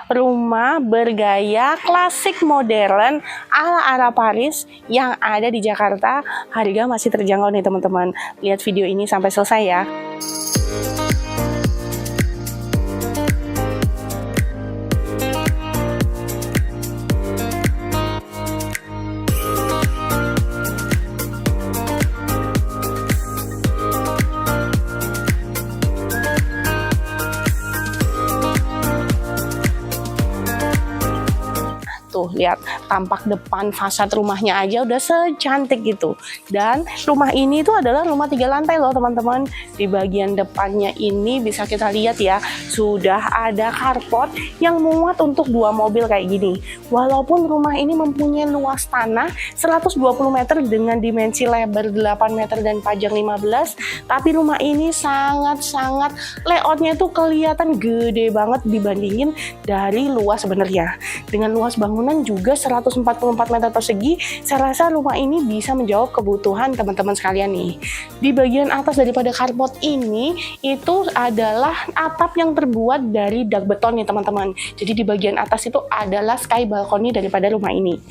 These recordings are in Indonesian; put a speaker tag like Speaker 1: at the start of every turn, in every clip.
Speaker 1: rumah bergaya klasik modern ala Paris yang ada di Jakarta. Harga masih terjangkau nih teman-teman. Lihat video ini sampai selesai ya. Tuh lihat, tampak depan fasad rumahnya aja udah secantik gitu. Dan rumah ini tuh adalah rumah 3 lantai loh teman-teman. Di bagian depannya ini bisa kita lihat ya, sudah ada carport yang muat untuk 2 mobil kayak gini. Walaupun rumah ini mempunyai luas tanah 120 meter dengan dimensi lebar 8 meter dan panjang 15, tapi rumah ini sangat-sangat layoutnya itu kelihatan gede banget dibandingin dari luas sebenarnya. Dengan luas bangunan juga 144 meter persegi, saya rasa rumah ini bisa menjawab kebutuhan teman-teman sekalian nih. Di bagian atas daripada carport ini itu adalah atap yang terbuat dari dak beton nih teman-teman. Jadi di bagian atas itu adalah sky balcony daripada rumah ini.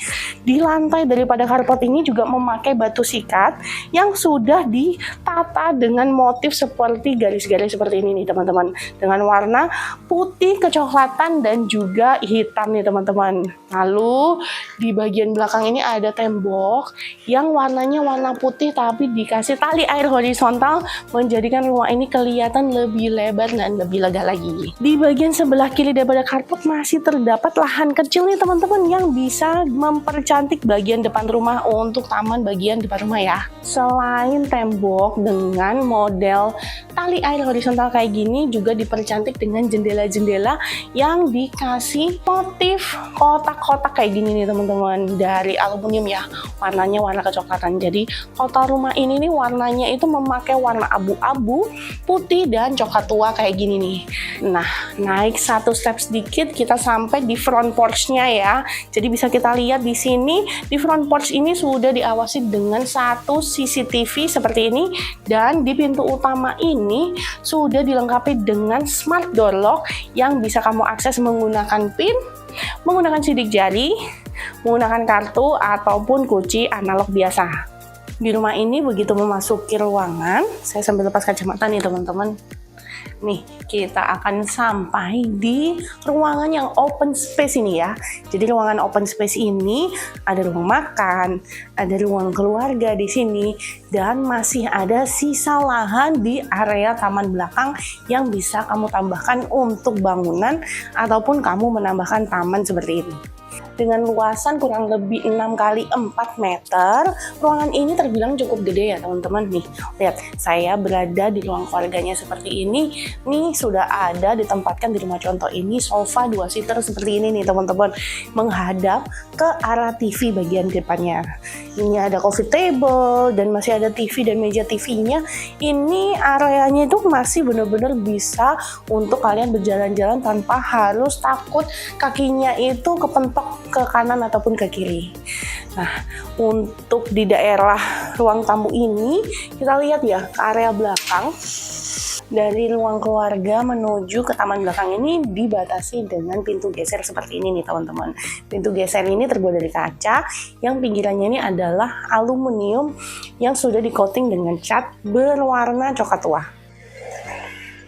Speaker 1: Di lantai daripada carport ini juga memakai batu sikat yang sudah ditata dengan motif seperti garis-garis seperti ini nih teman-teman, dengan warna putih kecoklatan dan juga hitam nih teman-teman. Lalu di bagian belakang ini ada tembok yang warnanya warna putih tapi dikasih tali air horizontal, menjadikan rumah ini kelihatan lebih lebar dan lebih lega lagi. Di bagian sebelah kiri daripada carport masih terdapat lahan kecil nih teman-teman yang bisa mempercantik bagian depan rumah untuk taman bagian depan rumah ya. Selain tembok dengan model tali air horizontal kayak gini, juga dipercantik dengan jendela-jendela yang dikasih motif kotak-kotak kayak gini nih teman-teman, dari aluminium ya, warnanya warna kecoklatan. Jadi kotak rumah ini nih warnanya itu memakai warna abu-abu, putih dan coklat tua kayak gini nih. Nah, naik 1 step sedikit kita sampai di front porch-nya ya. Jadi bisa kita lihat di sini, di front porch ini sudah diawasi dengan 1 CCTV seperti ini, dan di pintu utama ini sudah dilengkapi dengan smart door lock yang bisa kamu akses menggunakan PIN, menggunakan sidik jari, menggunakan kartu ataupun kunci analog biasa. Di rumah ini begitu memasuki ruangan, saya sambil lepas kacamata nih teman-teman. Nih, kita akan sampai di ruangan yang open space ini ya. Jadi ruangan open space ini ada ruang makan, ada ruang keluarga di sini, dan masih ada sisa lahan di area taman belakang yang bisa kamu tambahkan untuk bangunan ataupun kamu menambahkan taman seperti ini. Dengan luasan kurang lebih 6 kali 4 meter, ruangan ini terbilang cukup gede ya teman-teman. Nih, lihat, saya berada di ruang keluarganya seperti ini. Nih, sudah ada ditempatkan di rumah contoh ini sofa 2 seater seperti ini nih teman-teman, menghadap ke arah TV bagian depannya. Ini ada coffee table dan masih ada TV dan meja TV-nya. Ini areanya itu masih benar-benar bisa untuk kalian berjalan-jalan tanpa harus takut kakinya itu kepentok ke kanan ataupun ke kiri. Nah, untuk di daerah ruang tamu ini kita lihat ya, ke area belakang dari ruang keluarga menuju ke taman belakang ini dibatasi dengan pintu geser seperti ini nih teman-teman. Pintu geser ini terbuat dari kaca yang pinggirannya ini adalah aluminium yang sudah di-coating dengan cat berwarna coklat tua.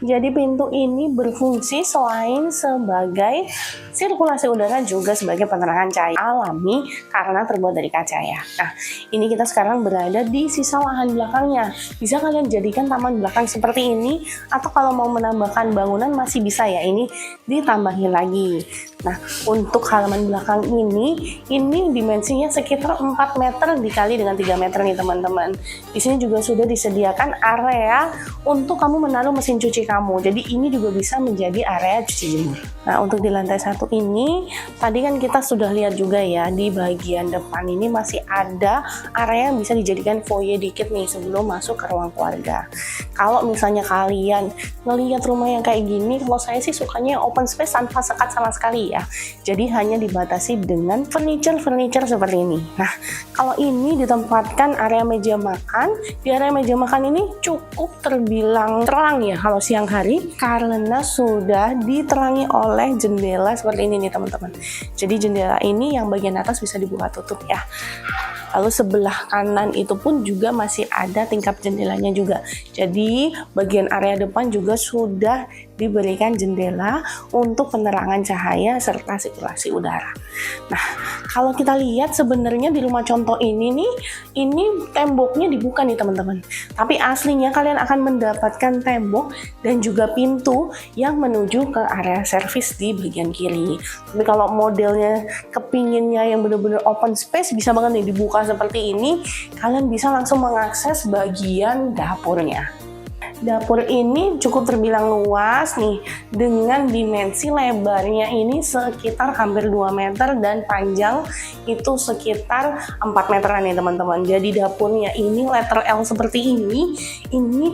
Speaker 1: Jadi pintu ini berfungsi selain sebagai sirkulasi udara juga sebagai penerangan cahaya alami karena terbuat dari kaca ya. Nah, ini kita sekarang berada di sisa lahan belakangnya. Bisa kalian jadikan taman belakang seperti ini, atau kalau mau menambahkan bangunan masih bisa ya, ini ditambahin lagi. Nah, untuk halaman belakang ini dimensinya sekitar 4 meter dikali dengan 3 meter nih teman-teman. Di sini juga sudah disediakan area untuk kamu menaruh mesin cuci kamu. Jadi ini juga bisa menjadi area cuci jemur. Nah, untuk di lantai 1 ini, tadi kan kita sudah lihat juga ya, di bagian depan ini masih ada area yang bisa dijadikan foyer dikit nih sebelum masuk ke ruang keluarga. Kalau misalnya kalian ngelihat rumah yang kayak gini, kalau saya sih sukanya open space tanpa sekat sama sekali ya. Jadi hanya dibatasi dengan furniture seperti ini. Nah, kalau ini ditempatkan area meja makan. Di area meja makan ini cukup terbilang terang ya kalau siang siang hari karena sudah diterangi oleh jendela seperti ini nih teman-teman. Jadi jendela ini yang bagian atas bisa dibuka tutup ya. Lalu sebelah kanan itu pun juga masih ada tingkap jendelanya juga. Jadi bagian area depan juga sudah diberikan jendela untuk penerangan cahaya serta sirkulasi udara. Nah, kalau kita lihat sebenarnya di rumah contoh ini nih, ini temboknya dibuka nih teman-teman. Tapi aslinya kalian akan mendapatkan tembok dan juga pintu yang menuju ke area servis di bagian kiri. Tapi kalau modelnya kepinginnya yang benar-benar open space, bisa banget nih dibuka seperti ini. Kalian bisa langsung mengakses bagian dapurnya. Dapur ini cukup terbilang luas nih, dengan dimensi lebarnya ini sekitar hampir 2 meter dan panjang itu sekitar 4 meteran nih teman-teman. Jadi dapurnya ini letter L seperti ini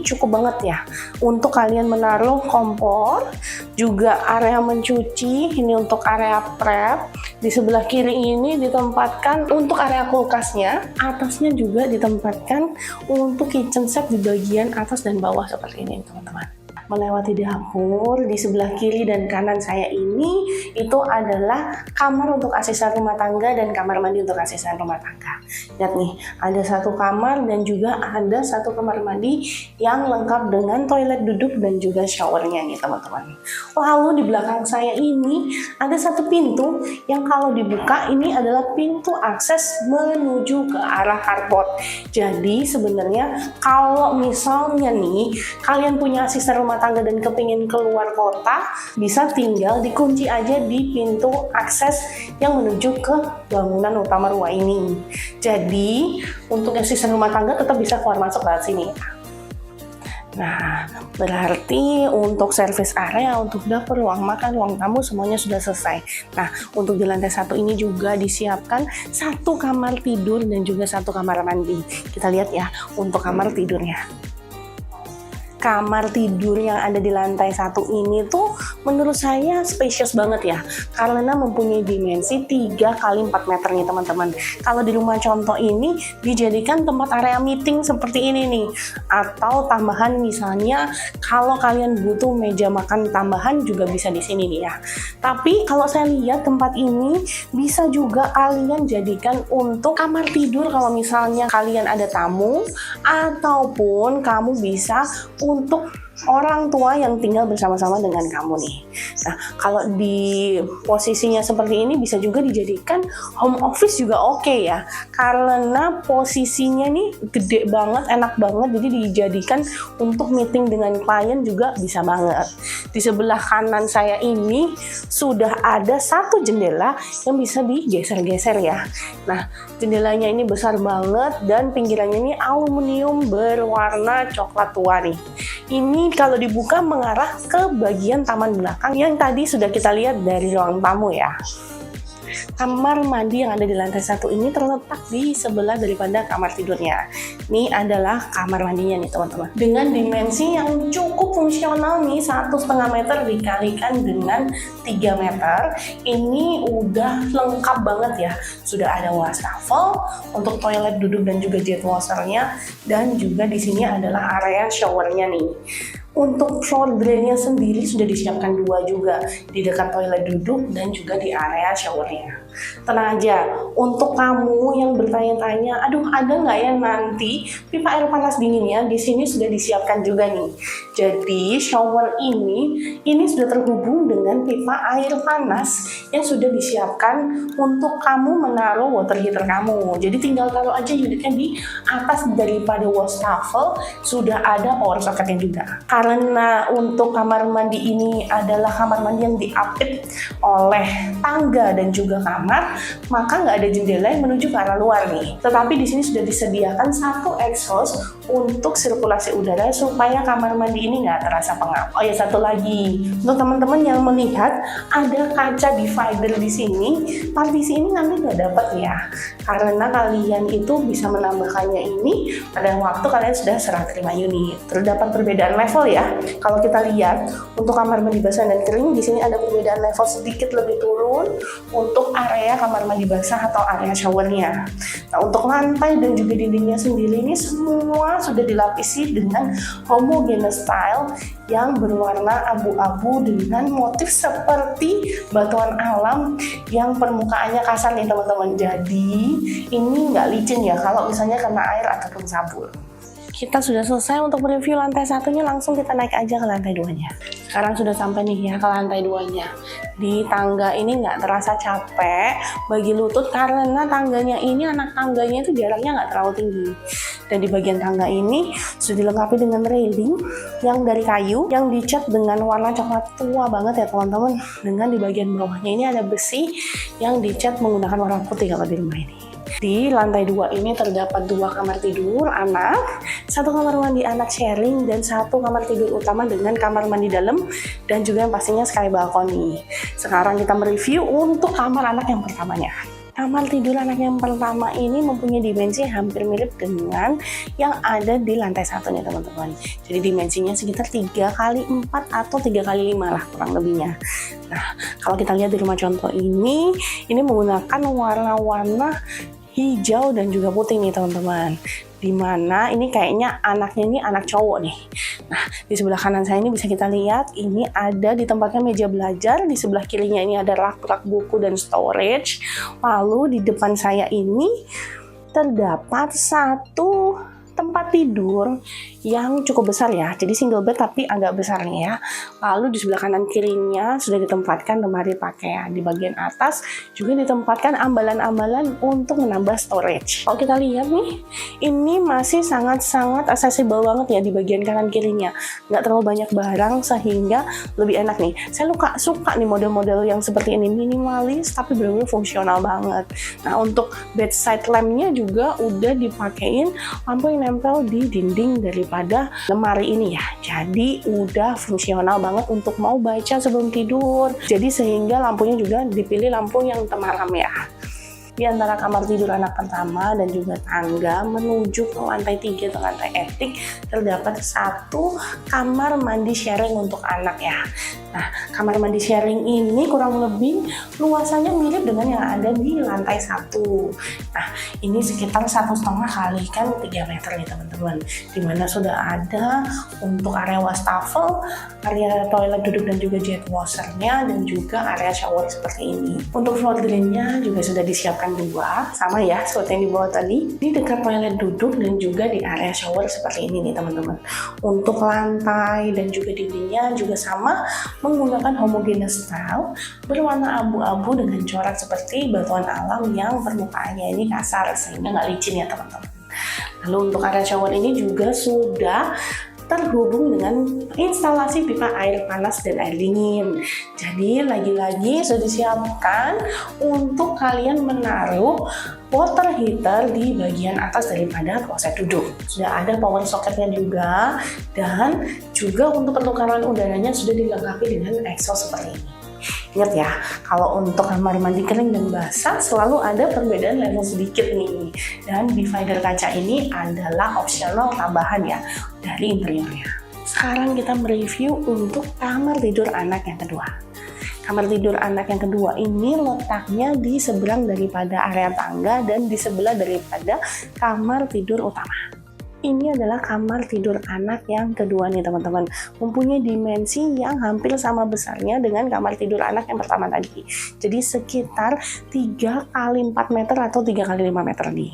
Speaker 1: cukup banget ya untuk kalian menaruh kompor, juga area mencuci, ini untuk area prep. Di sebelah kiri ini ditempatkan untuk area kulkasnya, atasnya juga ditempatkan untuk kitchen set di bagian atas dan bawah seperti ini teman-teman. Melewati dapur, di sebelah kiri dan kanan saya ini itu adalah kamar untuk asisten rumah tangga dan kamar mandi untuk asisten rumah tangga. Lihat nih, ada satu kamar dan juga ada satu kamar mandi yang lengkap dengan toilet duduk dan juga showernya nih teman-teman. Lalu di belakang saya ini ada satu pintu yang kalau dibuka ini adalah pintu akses menuju ke arah carport. Jadi sebenarnya kalau misalnya nih kalian punya asisten rumah tangga dan kepingin keluar kota, bisa tinggal dikunci aja di pintu akses yang menuju ke bangunan utama rumah ini. Jadi untuk asisten rumah tangga tetap bisa keluar masuk lewat sini. Nah, berarti untuk service area, untuk dapur, ruang makan, ruang tamu semuanya sudah selesai. Nah, untuk di lantai 1 ini juga disiapkan satu kamar tidur dan juga satu kamar mandi. Kita lihat ya untuk kamar tidurnya. Kamar tidur yang ada di lantai 1 ini tuh menurut saya spacious banget ya, karena mempunyai dimensi 3 kali 4 meter nih teman-teman. Kalau di rumah contoh ini dijadikan tempat area meeting seperti ini nih, atau tambahan misalnya kalau kalian butuh meja makan tambahan juga bisa di sini nih ya. Tapi kalau saya lihat tempat ini bisa juga kalian jadikan untuk kamar tidur kalau misalnya kalian ada tamu, ataupun kamu bisa untuk orang tua yang tinggal bersama-sama dengan kamu nih. Nah, kalau di posisinya seperti ini bisa juga dijadikan home office juga oke ya. Karena posisinya nih gede banget, enak banget, jadi dijadikan untuk meeting dengan klien juga bisa banget. Di sebelah kanan saya ini sudah ada satu jendela yang bisa digeser-geser ya. Nah, jendelanya ini besar banget dan pinggirannya ini aluminium berwarna coklat tua nih. Ini kalau dibuka mengarah ke bagian taman belakang yang tadi sudah kita lihat dari ruang tamu ya. Kamar mandi yang ada di lantai 1 ini terletak di sebelah daripada kamar tidurnya. Ini adalah kamar mandinya nih teman-teman. Dengan dimensi yang cukup fungsional nih, 1,5 meter dikalikan dengan 3 meter. Ini udah lengkap banget ya. Sudah ada wastafel untuk toilet duduk dan juga jet washernya, dan juga di sini adalah area showernya nih. Untuk shower drainnya sendiri sudah disiapkan 2 juga, di dekat toilet duduk dan juga di area showernya. Tenang aja, untuk kamu yang bertanya-tanya, aduh ada nggak ya nanti pipa air panas dinginnya, di sini sudah disiapkan juga nih. Jadi shower ini sudah terhubung dengan pipa air panas yang sudah disiapkan untuk kamu menaruh water heater kamu. Jadi tinggal taruh aja unitnya di atas daripada wastafel, sudah ada power socketnya juga. Karena untuk kamar mandi ini adalah kamar mandi yang diapit oleh tangga dan juga kamar, maka nggak ada jendela yang menuju ke arah luar nih. Tetapi di sini sudah disediakan satu exhaust untuk sirkulasi udara supaya kamar mandi ini nggak terasa pengap. Oh ya, satu lagi untuk teman-teman yang melihat ada kaca divider di sini, partisi ini nanti nggak dapat ya, karena kalian itu bisa menambahkannya ini pada waktu kalian sudah serah terima unit. Terdapat perbedaan level ya. ya, kalau kita lihat untuk kamar mandi basah dan kering di sini ada perbedaan level sedikit lebih turun untuk area kamar mandi basah atau area showernya. Nah, untuk lantai dan juga dindingnya sendiri ini semua sudah dilapisi dengan homogeneous style yang berwarna abu-abu dengan motif seperti batuan alam yang permukaannya kasar nih teman-teman. Jadi ini nggak licin ya kalau misalnya kena air ataupun sabun. Kita sudah selesai untuk mereview lantai satunya, langsung kita naik aja ke lantai 2-nya. Sekarang sudah sampai nih ya ke lantai 2-nya. Di tangga ini nggak terasa capek bagi lutut karena tangganya ini, anak tangganya itu jaraknya nggak terlalu tinggi. Dan di bagian tangga ini sudah dilengkapi dengan railing yang dari kayu yang dicat dengan warna coklat tua banget ya teman-teman. Dengan di bagian bawahnya ini ada besi yang dicat menggunakan warna putih kalau di rumah ini. Di lantai 2 ini terdapat 2 kamar tidur anak, 1 kamar mandi anak sharing, dan 1 kamar tidur utama dengan kamar mandi dalam dan juga yang pastinya sky balcony. Sekarang kita mereview untuk kamar anak yang pertamanya. Kamar tidur anak yang pertama ini mempunyai dimensi hampir mirip dengan yang ada di lantai 1 nih teman-teman. Jadi dimensinya sekitar 3x4 atau 3x5 lah kurang lebihnya. Nah, kalau kita lihat di rumah contoh ini menggunakan warna-warna hijau dan juga putih nih teman-teman. Dimana ini kayaknya anaknya ini anak cowok nih. Nah, di sebelah kanan saya ini bisa kita lihat ini ada ditempatkan meja belajar, di sebelah kirinya ini ada rak-rak buku dan storage. Lalu di depan saya ini terdapat 1 tempat tidur yang cukup besar ya, jadi single bed tapi agak besar nih ya. Lalu di sebelah kanan kirinya sudah ditempatkan lemari pakaian. Di bagian atas juga ditempatkan ambalan-ambalan untuk menambah storage. Kalau kita lihat nih, ini masih sangat-sangat accessible banget ya di bagian kanan kirinya. Nggak terlalu banyak barang sehingga lebih enak nih. Saya suka nih model-model yang seperti ini, minimalis tapi benar-benar fungsional banget. Nah, untuk bedside lampnya juga udah dipakein lampu yang nempel di dinding daripada lemari ini ya. Jadi udah fungsional banget untuk mau baca sebelum tidur. Jadi sehingga lampunya juga dipilih lampu yang temaram ya. Di antara kamar tidur anak pertama dan juga tangga menuju ke lantai 3 atau lantai etik terdapat 1 kamar mandi sharing untuk anak ya. Nah, kamar mandi sharing ini kurang lebih luasannya mirip dengan yang ada di lantai 1. Nah, ini sekitar 1,5 kali kan 3 meter nih teman-teman. Dimana sudah ada untuk area wastafel, area toilet duduk dan juga jet washernya, dan juga area shower seperti ini. Untuk floor drainnya juga sudah disiapkan 2, sama ya seperti yang di bawah tadi, di dekat toilet duduk dan juga di area shower seperti ini nih teman-teman. Untuk lantai dan juga dindingnya juga sama menggunakan homogeneous style berwarna abu-abu dengan corak seperti batuan alam yang permukaannya ini kasar sehingga nggak licin ya teman-teman. Lalu untuk area shower ini juga sudah terhubung dengan instalasi pipa air panas dan air dingin. Jadi lagi-lagi sudah disiapkan untuk kalian menaruh water heater di bagian atas daripada kloset duduk. Sudah ada power socketnya juga, dan juga untuk pertukaran udaranya sudah dilengkapi dengan exhaust seperti ini. Ingat ya, kalau untuk kamar mandi kering dan basah selalu ada perbedaan level sedikit nih. Dan divider kaca ini adalah opsional tambahan ya dari interiornya. Sekarang kita mereview untuk kamar tidur anak yang kedua. Kamar tidur anak yang kedua ini letaknya di seberang daripada area tangga dan di sebelah daripada kamar tidur utama. Ini adalah kamar tidur anak yang kedua nih teman-teman. Mempunyai dimensi yang hampir sama besarnya dengan kamar tidur anak yang pertama tadi. Jadi sekitar 3x4 meter atau 3x5 meter nih.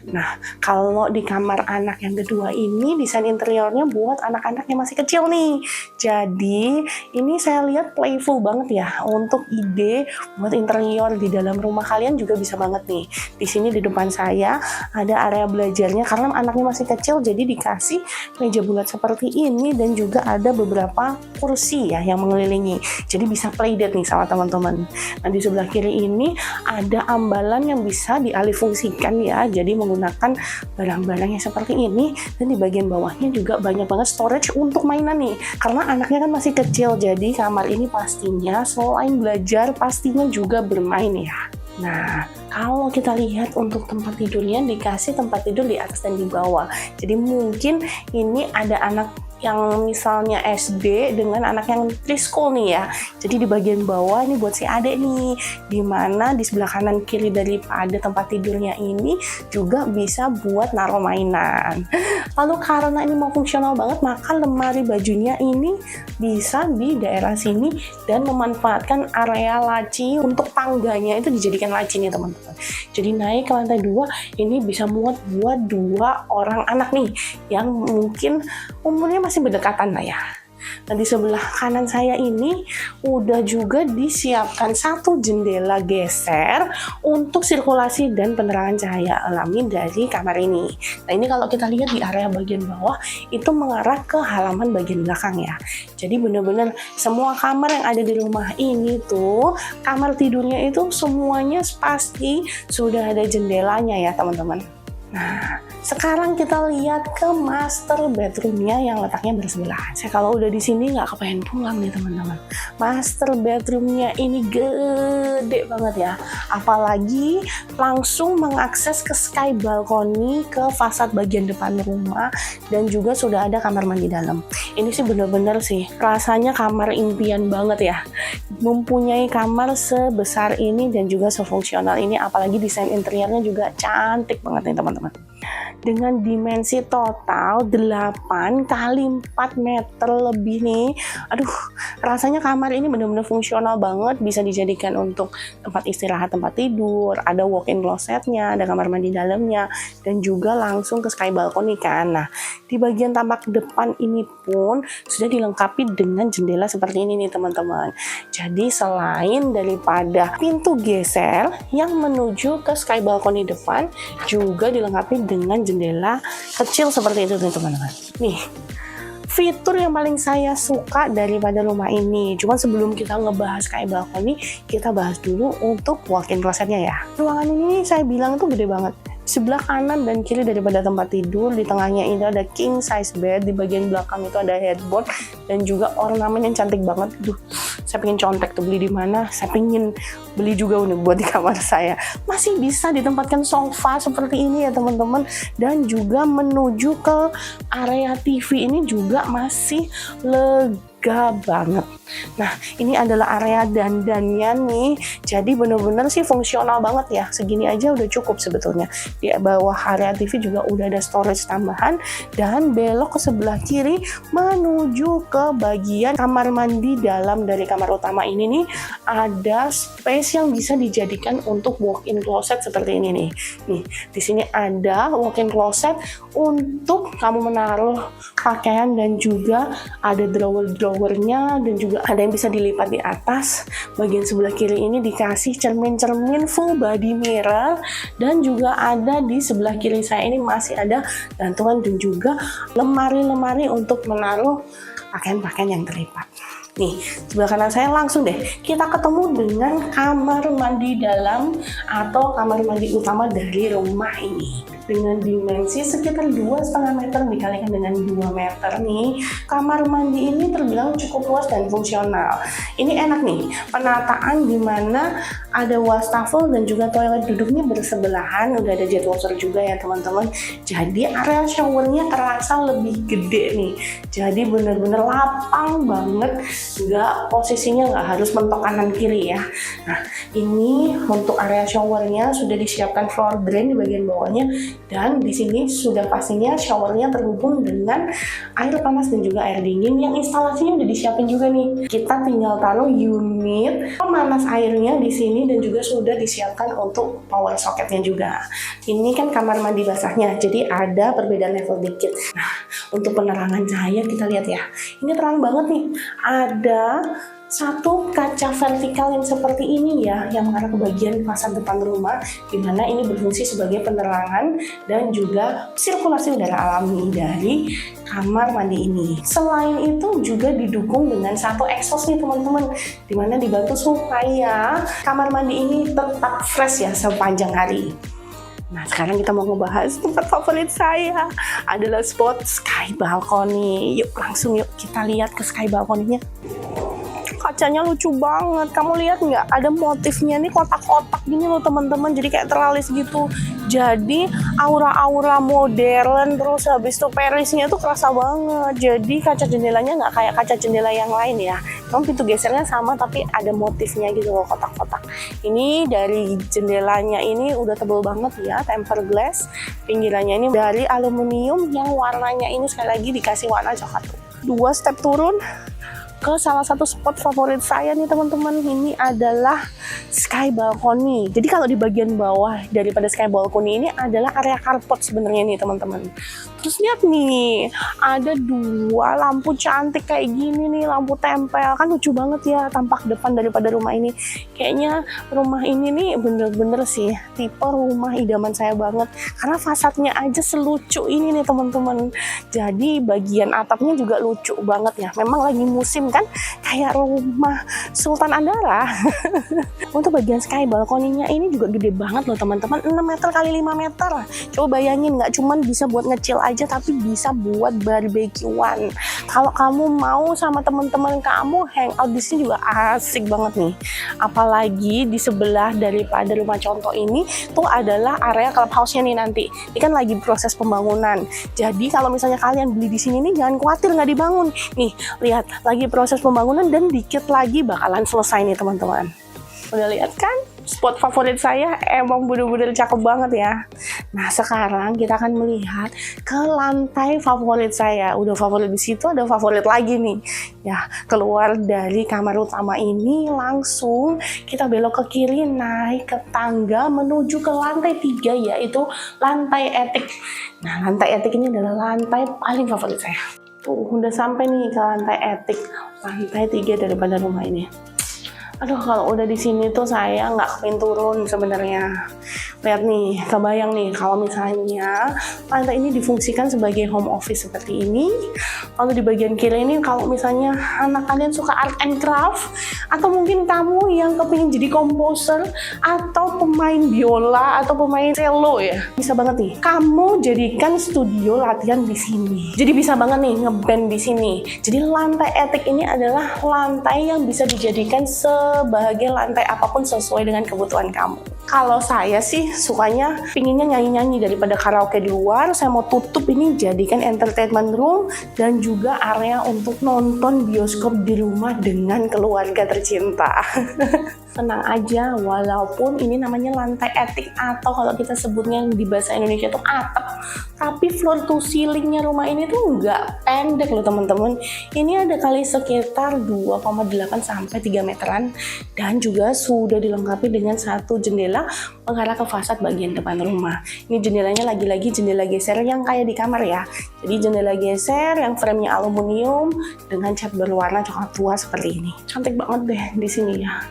Speaker 1: Nah, kalau di kamar anak yang kedua ini desain interiornya buat anak-anak yang masih kecil nih. Jadi ini saya lihat playful banget ya. Untuk ide buat interior di dalam rumah kalian juga bisa banget nih. Di sini di depan saya ada area belajarnya karena anaknya masih kecil, jadi dikasih meja bulat seperti ini dan juga ada beberapa kursi ya yang mengelilingi. Jadi bisa playdate nih sama teman-teman. Nah, di sebelah kiri ini ada ambalan yang bisa dialihfungsikan ya. Jadi menggunakan barang-barang yang seperti ini, dan di bagian bawahnya juga banyak banget storage untuk mainan nih. Karena anaknya kan masih kecil, jadi kamar ini pastinya selain belajar pastinya juga bermain ya. Nah, kalau kita lihat untuk tempat tidurnya dikasih tempat tidur di atas dan di bawah. Jadi mungkin ini ada anak yang misalnya SD dengan anak yang preschool nih ya. Jadi di bagian bawah ini buat si adik nih, dimana di sebelah kanan kiri daripada tempat tidurnya ini juga bisa buat naruh mainan. Lalu karena ini mau fungsional banget, maka lemari bajunya ini bisa di daerah sini dan memanfaatkan area laci untuk tangganya itu dijadikan laci nih teman-teman. Jadi naik ke lantai 2 ini bisa muat buat 2 orang anak nih yang mungkin umurnya masih berdekatan lah ya. Nah di sebelah kanan saya ini udah juga disiapkan satu jendela geser untuk sirkulasi dan penerangan cahaya alami dari kamar ini. Nah ini kalau kita lihat di area bagian bawah itu mengarah ke halaman bagian belakang ya. Jadi benar-benar semua kamar yang ada di rumah ini tuh, kamar tidurnya itu semuanya pasti sudah ada jendelanya ya teman-teman. Nah, sekarang kita lihat ke master bedroomnya yang letaknya bersebelahan. Saya kalau udah di sini nggak kepengen pulang nih teman-teman. Master bedroomnya ini gede banget ya. Apalagi langsung mengakses ke sky balcony ke fasad bagian depan rumah dan juga sudah ada kamar mandi dalam. Ini sih bener-bener sih rasanya kamar impian banget ya. Mempunyai kamar sebesar ini dan juga sefungsional ini, apalagi desain interiornya juga cantik banget nih teman-teman. Dengan dimensi total 8 kali 4 meter lebih nih. Aduh, rasanya kamar ini benar-benar fungsional banget, bisa dijadikan untuk tempat istirahat, tempat tidur, ada walk-in closetnya, ada kamar mandi dalamnya, dan juga langsung ke sky balcony kan. Nah, di bagian tampak depan ini pun sudah dilengkapi dengan jendela seperti ini nih teman-teman. Jadi selain daripada pintu geser yang menuju ke sky balcony depan, juga dilengkapi dengan jendela kecil seperti itu nih teman-teman. Nih, fitur yang paling saya suka daripada rumah ini. Cuman sebelum kita ngebahas sky balcony, kita bahas dulu untuk walk-in closetnya ya. Ruangan ini saya bilang tuh gede banget. Sebelah kanan dan kiri daripada tempat tidur, di tengahnya ini ada king size bed, di bagian belakang itu ada headboard dan juga ornamen yang cantik banget. Duh, saya pengen contek tuh beli di mana. Saya pengen beli juga nih buat di kamar saya. Masih bisa ditempatkan sofa seperti ini ya teman-teman, dan juga menuju ke area TV ini juga masih lega banget. Nah, ini adalah area dandannya nih. Jadi bener-bener sih fungsional banget ya. Segini aja udah cukup sebetulnya. Di bawah area TV juga udah ada storage tambahan, dan belok ke sebelah kiri menuju ke bagian kamar mandi dalam dari kamar utama ini nih, ada space yang bisa dijadikan untuk walk-in closet seperti ini nih. Nih, di sini ada walk-in closet untuk kamu menaruh pakaian dan juga ada drawer-drawernya, dan juga ada yang bisa dilipat di atas. Bagian sebelah kiri ini dikasih cermin-cermin full body mirror, dan juga ada di sebelah kiri saya ini masih ada gantungan dan juga lemari-lemari untuk menaruh pakaian-pakaian yang terlipat. Nih, sebelah kanan saya langsung deh kita ketemu dengan kamar mandi dalam atau kamar mandi utama dari rumah ini. Dengan dimensi sekitar 2,5 meter dikalikan dengan 2 meter nih, kamar mandi ini terbilang cukup luas dan fungsional. Ini enak nih, penataan dimana ada wastafel dan juga toilet duduknya bersebelahan, udah ada jet washer juga ya teman-teman. Jadi area showernya terasa lebih gede nih, jadi bener-bener lapang banget, nggak posisinya nggak harus mentok kanan kiri ya. Nah, ini untuk area showernya sudah disiapkan floor drain di bagian bawahnya, dan di sini sudah pastinya showernya terhubung dengan air panas dan juga air dingin yang instalasinya udah disiapin juga nih. Kita tinggal taruh unit pemanas airnya di sini dan juga sudah disiapkan untuk power socketnya juga. Ini kan kamar mandi basahnya, jadi ada perbedaan level dikit. Nah, untuk penerangan cahaya kita lihat ya, ini terang banget nih. Ada satu kaca vertikal yang seperti ini ya, yang mengarah ke bagian fasad depan rumah, dimana ini berfungsi sebagai penerangan dan juga sirkulasi udara alami dari kamar mandi ini. Selain itu juga didukung dengan satu exhaust nih teman-teman, dimana dibantu supaya kamar mandi ini tetap fresh ya sepanjang hari. Nah, sekarang kita mau ngebahas tempat favorit saya, adalah spot sky balcony. Yuk langsung yuk kita lihat ke sky balcony-nya. kacanya lucu banget. Kamu lihat nggak? Ada motifnya nih kotak-kotak gini loh teman-teman. Jadi kayak teralis gitu. Jadi aura-aura modern, terus habis itu Parisnya tuh kerasa banget. Jadi kaca jendelanya nggak kayak kaca jendela yang lain ya. Kamu pintu gesernya sama tapi ada motifnya gitu loh, kotak-kotak. Ini dari jendelanya ini udah tebel banget ya, tempered glass. Pinggirannya ini dari aluminium yang warnanya ini sekali lagi dikasih warna coklat. 2 step turun ke salah satu spot favorit saya nih teman-teman. Ini adalah sky balcony. Jadi kalau di bagian bawah daripada sky balcony ini adalah area carport sebenarnya nih teman-teman. Terus lihat nih, ada 2 lampu cantik kayak gini nih, lampu tempel. Kan lucu banget ya tampak depan daripada rumah ini. Kayaknya rumah ini nih bener-bener sih tipe rumah idaman saya banget. Karena fasadnya aja selucu ini nih teman-teman. Jadi bagian atapnya juga lucu banget ya. Memang lagi musim kan, kayak rumah Sultan Andara. Untuk bagian sky balkoninya ini juga gede banget loh teman-teman, 6 meter kali 5 meter. Coba bayangin, nggak cuman bisa buat ngecil aja tapi bisa buat barbekyuan. Kalau kamu mau sama teman-teman kamu hangout di sini juga asik banget nih. Apalagi di sebelah daripada rumah contoh ini tuh adalah area clubhouse-nya nih nanti. Ini kan lagi proses pembangunan. Jadi kalau misalnya kalian beli di sini nih jangan khawatir nggak dibangun. Nih, lihat lagi proses pembangunan dan dikit lagi bakalan selesai nih teman-teman. Udah lihat kan? Spot favorit saya emang bener-bener cakep banget ya. Nah sekarang kita akan melihat ke lantai favorit saya. Udah favorit di situ, ada favorit lagi nih. Ya, keluar dari kamar utama ini langsung kita belok ke kiri, naik ke tangga menuju ke lantai 3 yaitu lantai etik. Nah lantai etik ini adalah lantai paling favorit saya. Tuh udah sampai nih ke lantai etik, lantai 3 daripada rumah ini. Aduh, kalau udah di sini tuh saya nggak kepin turun sebenarnya. Lihat nih, kebayang nih kalau misalnya lantai ini difungsikan sebagai home office seperti ini. Lalu di bagian kiri ini kalau misalnya anak kalian suka art and craft, atau mungkin kamu yang kepingin jadi komposer atau pemain biola atau pemain cello ya, bisa banget nih. Kamu jadikan studio latihan di sini. Jadi bisa banget nih ngeband di sini. Jadi lantai etik ini adalah lantai yang bisa dijadikan sebagai lantai apapun sesuai dengan kebutuhan kamu. Kalau saya sih sukanya pinginnya nyanyi-nyanyi daripada karaoke di luar. Saya mau tutup ini jadikan entertainment room dan juga area untuk nonton bioskop di rumah dengan keluarga tercinta. Tenang aja, walaupun ini namanya lantai etik atau kalau kita sebutnya di bahasa Indonesia itu atap, tapi floor to ceilingnya rumah ini tuh nggak pendek loh teman-teman. Ini ada kali sekitar 2,8 sampai 3 meteran dan juga sudah dilengkapi dengan satu jendela mengarah ke fasad bagian depan rumah. Ini jendelanya lagi-lagi jendela geser yang kayak di kamar ya. Jadi jendela geser yang framenya aluminium dengan cat berwarna coklat tua seperti ini. Cantik banget deh di sini ya.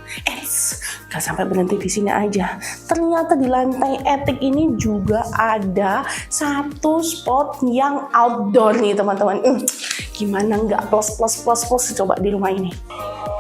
Speaker 1: Gak sampai berhenti di sini aja. Ternyata di lantai etik ini juga ada satu spot yang outdoor nih teman-teman. Gimana nggak plus coba di rumah ini.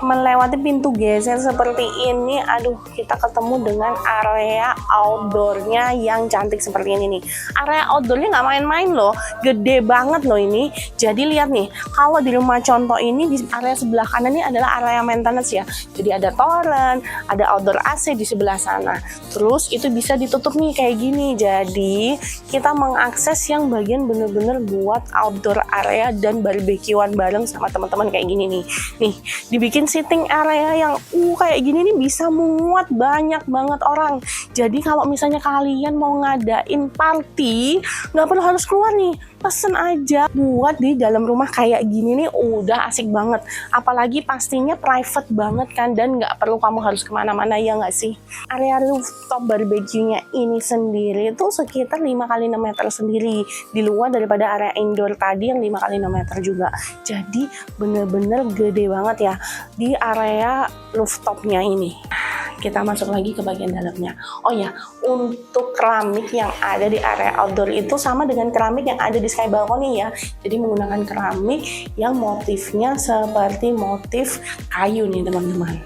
Speaker 1: Melewati pintu geser seperti ini, aduh kita ketemu dengan area outdoornya yang cantik seperti ini nih. Area outdoornya nggak main-main loh, gede banget loh ini. Jadi lihat nih, kalau di rumah contoh ini di area sebelah kanan ini adalah area maintenance ya. Jadi ada toren, ada outdoor AC di sebelah sana. Terus itu bisa ditutup nih kayak gini. Jadi kita mengakses yang bagian bener-bener buat outdoor area dan barbekyuan bareng sama teman-teman kayak gini nih. Nih dibikin sitting area yang kayak gini nih bisa muat banyak banget orang. Jadi kalau misalnya kalian mau ngadain party, nggak perlu harus keluar nih, pesen aja buat di dalam rumah kayak gini nih udah asik banget. Apalagi pastinya private banget kan dan nggak perlu kamu harus kemana-mana ya nggak sih. Area rooftop barbeque-nya ini sendiri tuh sekitar 5 kali 6 meter sendiri di luar daripada area indoor tadi yang 5 kali 6 meter juga. Jadi bener-bener gede banget ya di area rooftopnya ini. Kita masuk lagi ke bagian dalamnya. Oh ya, untuk keramik yang ada di area outdoor itu sama dengan keramik yang ada di sky balcony ya. Jadi menggunakan keramik yang motifnya seperti motif kayu nih teman-teman.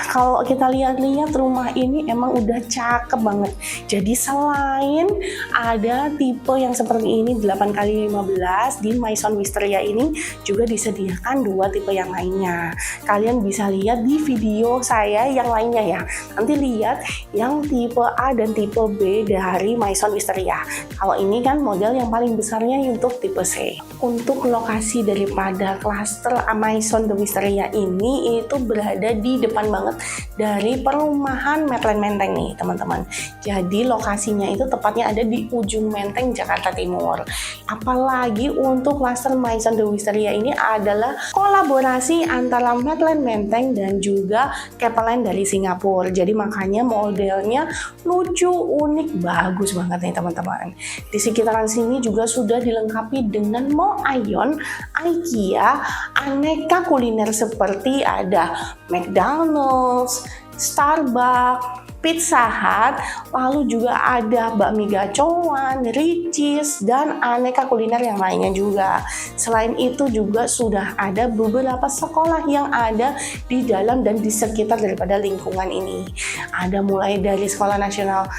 Speaker 1: Kalau kita lihat-lihat rumah ini emang udah cakep banget. Jadi selain ada tipe yang seperti ini 8x15 di Maison Wisteria ini juga disediakan 2 tipe yang lainnya. Kalian bisa lihat di video saya yang lainnya ya. Nanti lihat yang tipe A dan tipe B dari Maison Wisteria. Kalau ini kan model yang paling besarnya untuk tipe C. Untuk lokasi daripada klaster Maison de Wisteria ini itu berada di depan banget dari perumahan Medland Menteng nih teman-teman. Jadi lokasinya itu tepatnya ada di ujung Menteng, Jakarta Timur. Apalagi untuk klaster Maison de Wisteria ini adalah kolaborasi antara Medland Menteng dan juga Capellan dari Singapura. Jadi makanya modelnya lucu, unik, bagus banget nih teman-teman. Di sekitaran sini juga sudah dilengkapi dengan Mall Aeon, IKEA, aneka kuliner seperti ada McDonald's, Starbucks, Pizza Hut, lalu juga ada bakmi gacoan, Ricis, dan aneka kuliner yang lainnya juga. Selain itu juga sudah ada beberapa sekolah yang ada di dalam dan di sekitar daripada lingkungan ini. Ada mulai dari Sekolah Nasional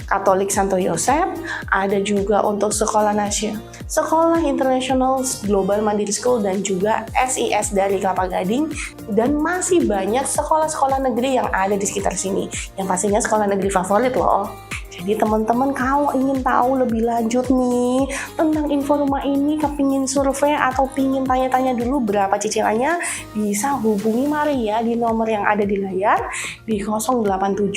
Speaker 1: Katolik Santo Yosef, ada juga untuk Sekolah Internasional Global Mandiri School dan juga SIS dari Kelapa Gading, dan masih banyak sekolah-sekolah negeri yang ada di sekitar sini, yang pastinya sekolah negeri favorit loh. Jadi teman-teman kalau ingin tahu lebih lanjut nih tentang info rumah ini, kepingin survei atau pingin tanya-tanya dulu berapa cicilannya, bisa hubungi Maria di nomor yang ada di layar di 087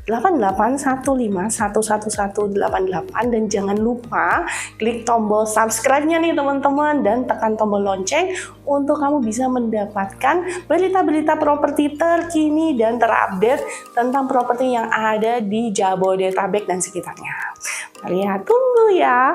Speaker 1: 8815 11188, dan jangan lupa klik tombol subscribe-nya nih teman-teman dan tekan tombol lonceng untuk kamu bisa mendapatkan berita-berita properti terkini dan terupdate tentang properti yang ada di Jabodetabek dan sekitarnya. Maria tunggu ya.